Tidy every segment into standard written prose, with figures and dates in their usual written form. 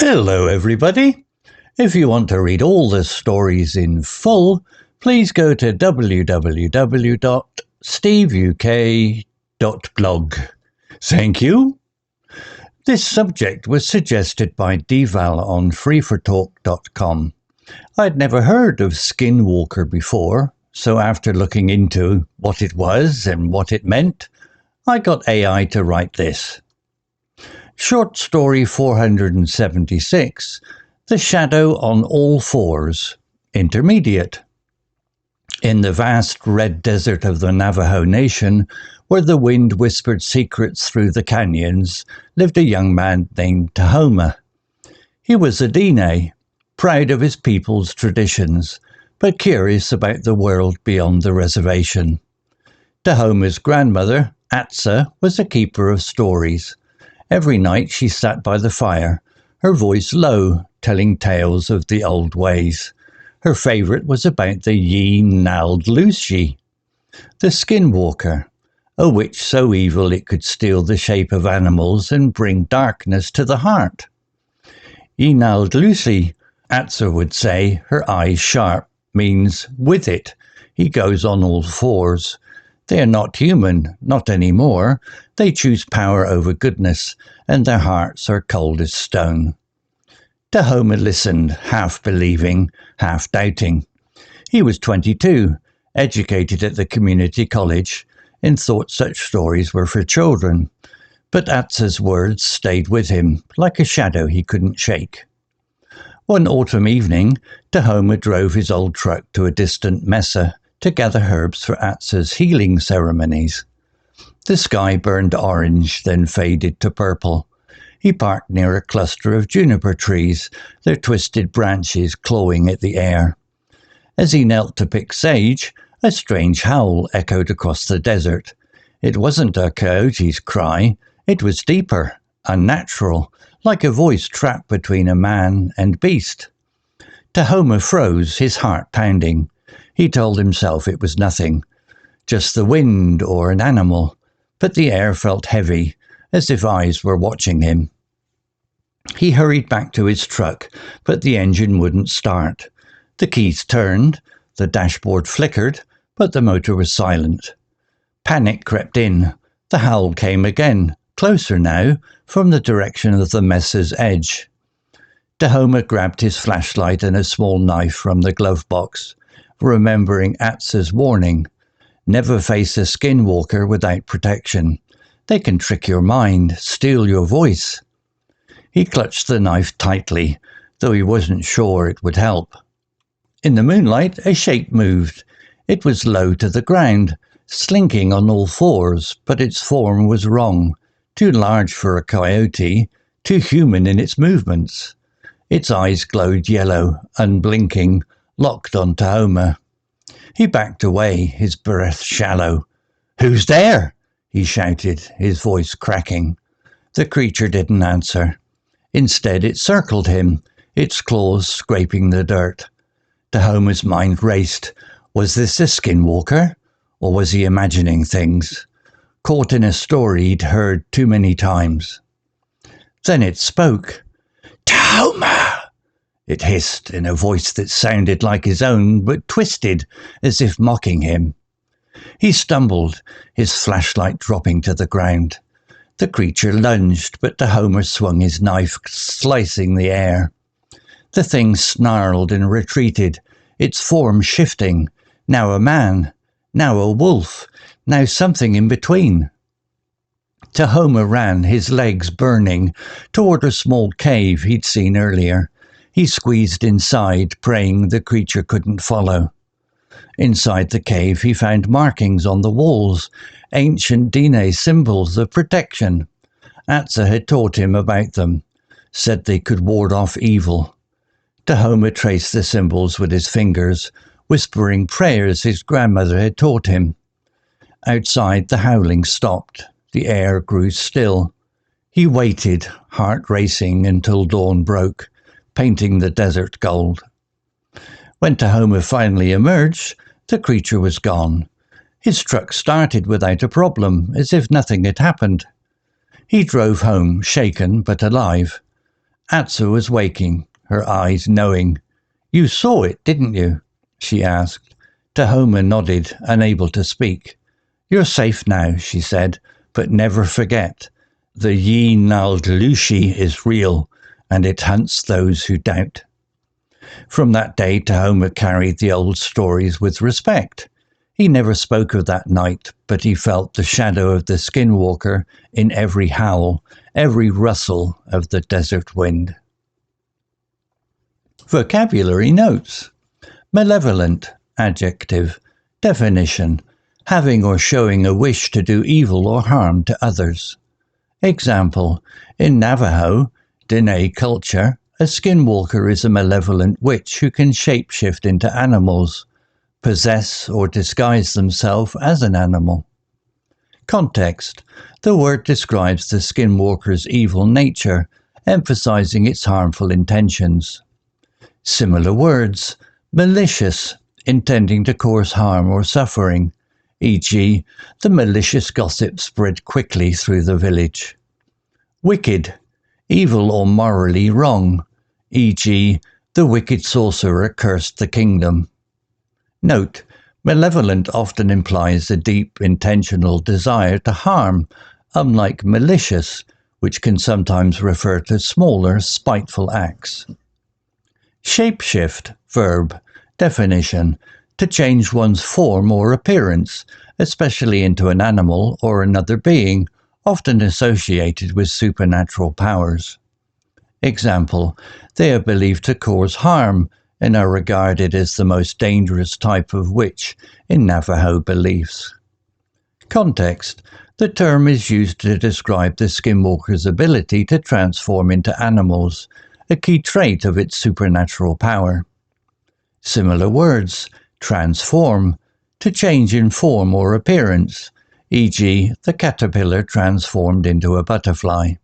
Hello everybody. If you want to read all the stories in full, please go to www.steveuk.blog. Thank you. This subject was suggested by Deval on freefortalk.com. I'd never heard of SkinWalker before, so after looking into what it was and what it meant, I got AI to write this. Short story 476, The Shadow on All Fours, Intermediate. In the vast red desert of the Navajo Nation, where the wind whispered secrets through the canyons, lived a young man named Tahoma. He was a Diné, proud of his people's traditions, but curious about the world beyond the reservation. Tahoma's grandmother, Atsa, was a keeper of stories. Every night she sat by the fire, her voice low, telling tales of the old ways. Her favourite was about the naaldlooshii, the SkinWalker, a witch so evil it could steal the shape of animals and bring darkness to the heart. Naaldlooshii, Atsa would say, her eyes sharp, means with it. He goes on all fours. They are not human, not anymore. They choose power over goodness, and their hearts are cold as stone. Tahoma listened, half believing, half doubting. He was 22, educated at the community college, and thought such stories were for children. But Atsa's words stayed with him, like a shadow he couldn't shake. One autumn evening, Tahoma drove his old truck to a distant mesa to gather herbs for Atsa's healing ceremonies. The sky burned orange, then faded to purple. He parked near a cluster of juniper trees, their twisted branches clawing at the air. As he knelt to pick sage, a strange howl echoed across the desert. It wasn't a coyote's cry. It was deeper, unnatural, like a voice trapped between a man and beast. Tahoma froze, his heart pounding. He told himself it was nothing, just the wind or an animal, but the air felt heavy, as if eyes were watching him. He hurried back to his truck, but the engine wouldn't start. The keys turned, the dashboard flickered, but the motor was silent. Panic crept in. The howl came again, closer now, from the direction of the mesa's edge. Tahoma grabbed his flashlight and a small knife from the glove box, remembering Atsa's warning. Never face a SkinWalker without protection. They can trick your mind, steal your voice. He clutched the knife tightly, though he wasn't sure it would help. In the moonlight, a shape moved. It was low to the ground, slinking on all fours, but its form was wrong. Too large for a coyote, too human in its movements. Its eyes glowed yellow, unblinking, locked on Tahoma. He backed away, his breath shallow. "Who's there?" he shouted, his voice cracking. The creature didn't answer. Instead, it circled him, its claws scraping the dirt. Tahoma's mind raced. Was this a SkinWalker? Or was he imagining things? Caught in a story he'd heard too many times. Then it spoke. "Tahoma!" It hissed in a voice that sounded like his own, but twisted, as if mocking him. He stumbled, his flashlight dropping to the ground. The creature lunged, but Tahoma swung his knife, slicing the air. The thing snarled and retreated, its form shifting, now a man, now a wolf, now something in between. Tahoma ran, his legs burning, toward a small cave he'd seen earlier. He squeezed inside, praying the creature couldn't follow. Inside the cave he found markings on the walls, ancient Diné symbols of protection. Atsa had taught him about them, said they could ward off evil. Tahoma traced the symbols with his fingers, whispering prayers his grandmother had taught him. Outside the howling stopped, the air grew still. He waited, heart racing, until dawn broke, painting the desert gold. When Tahoma finally emerged, the creature was gone. His truck started without a problem, as if nothing had happened. He drove home, shaken but alive. Atsa was waking, her eyes knowing. "You saw it, didn't you?" she asked. Tahoma nodded, unable to speak. "You're safe now," she said, "but never forget. The naaldlooshii is real, and it hunts those who doubt." From that day, Tahoma carried the old stories with respect. He never spoke of that night, but he felt the shadow of the SkinWalker in every howl, every rustle of the desert wind. Vocabulary notes. Malevolent, adjective. Definition: having or showing a wish to do evil or harm to others. Example: in Navajo, Diné culture, a skinwalker is a malevolent witch who can shapeshift into animals, possess or disguise themselves as an animal. Context: the word describes the skinwalker's evil nature, emphasizing its harmful intentions. Similar words: malicious, intending to cause harm or suffering, e.g., the malicious gossip spread quickly through the village. Wicked, evil or morally wrong, e.g., the wicked sorcerer cursed the kingdom. Note: malevolent often implies a deep, intentional desire to harm, unlike malicious, which can sometimes refer to smaller, spiteful acts. Shapeshift, verb. Definition: to change one's form or appearance, especially into an animal or another being, often associated with supernatural powers. Example: they are believed to cause harm and are regarded as the most dangerous type of witch in Navajo beliefs. Context: the term is used to describe the skinwalker's ability to transform into animals, a key trait of its supernatural power. Similar words: transform, to change in form or appearance, e.g., the caterpillar transformed into a butterfly.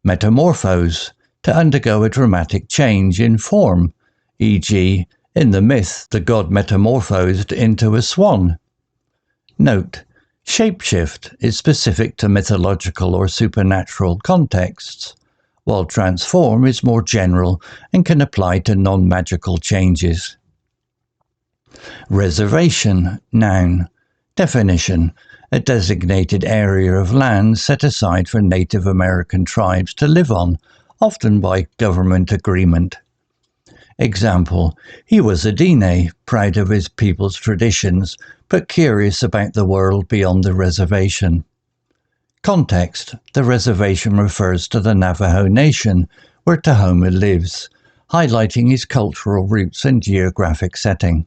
Metamorphose, to undergo a dramatic change in form, e.g., in the myth, the god metamorphosed into a swan. Note: shapeshift is specific to mythological or supernatural contexts, while transform is more general and can apply to non-magical changes. Reservation, noun. Definition: a designated area of land set aside for Native American tribes to live on, often by government agreement. Example: he was a Diné, proud of his people's traditions, but curious about the world beyond the reservation. Context: the reservation refers to the Navajo Nation, where Tahoma lives, highlighting his cultural roots and geographic setting.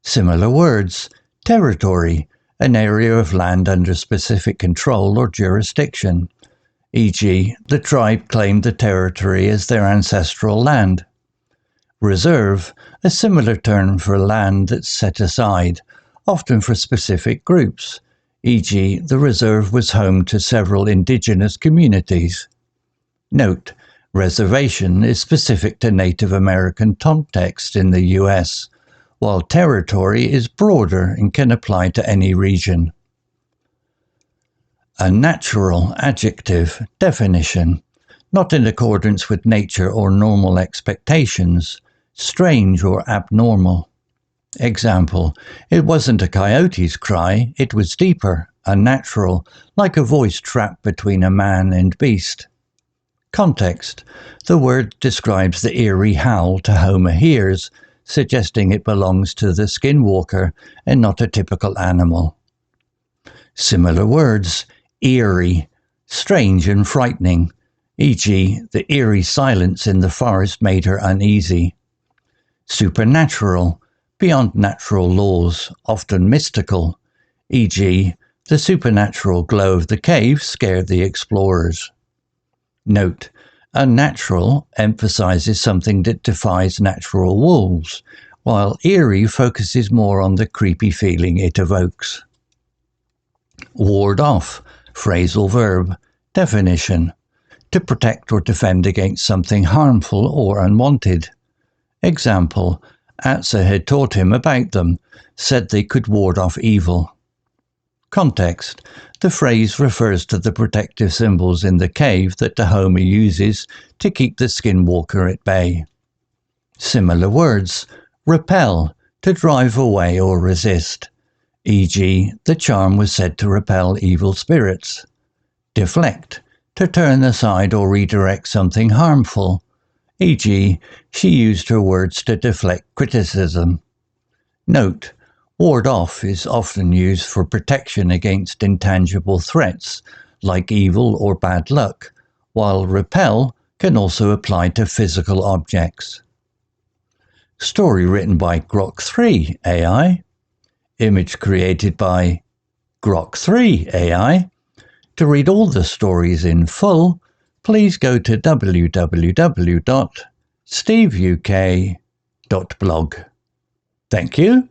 Similar words: territory, an area of land under specific control or jurisdiction, e.g., the tribe claimed the territory as their ancestral land. Reserve, a similar term for land that's set aside, often for specific groups, e.g., the reserve was home to several indigenous communities. Note: reservation is specific to Native American context in the U.S., while territory is broader and can apply to any region. Unnatural, adjective. Definition: not in accordance with nature or normal expectations, strange or abnormal. Example: it wasn't a coyote's cry, it was deeper, unnatural, like a voice trapped between a man and beast. Context: the word describes the eerie howl Tahoma hears, suggesting it belongs to the skinwalker and not a typical animal. Similar words: eerie, strange and frightening, e.g., the eerie silence in the forest made her uneasy. Supernatural, beyond natural laws, often mystical, e.g., the supernatural glow of the cave scared the explorers. Note: unnatural emphasizes something that defies natural rules, while eerie focuses more on the creepy feeling it evokes. Ward off, phrasal verb. Definition: to protect or defend against something harmful or unwanted. Example: Atsa had taught him about them, said they could ward off evil. Context. The phrase refers to the protective symbols in the cave that Tahoma uses to keep the SkinWalker at bay. Similar words. Repel, to drive away or resist. E.g., the charm was said to repel evil spirits. Deflect, to turn aside or redirect something harmful. E.g., she used her words to deflect criticism. Note, ward off is often used for protection against intangible threats, like evil or bad luck, while repel can also apply to physical objects. Story written by Grok 3 AI. Image created by Grok 3 AI. To read all the stories in full, please go to www.steveuk.blog. Thank you.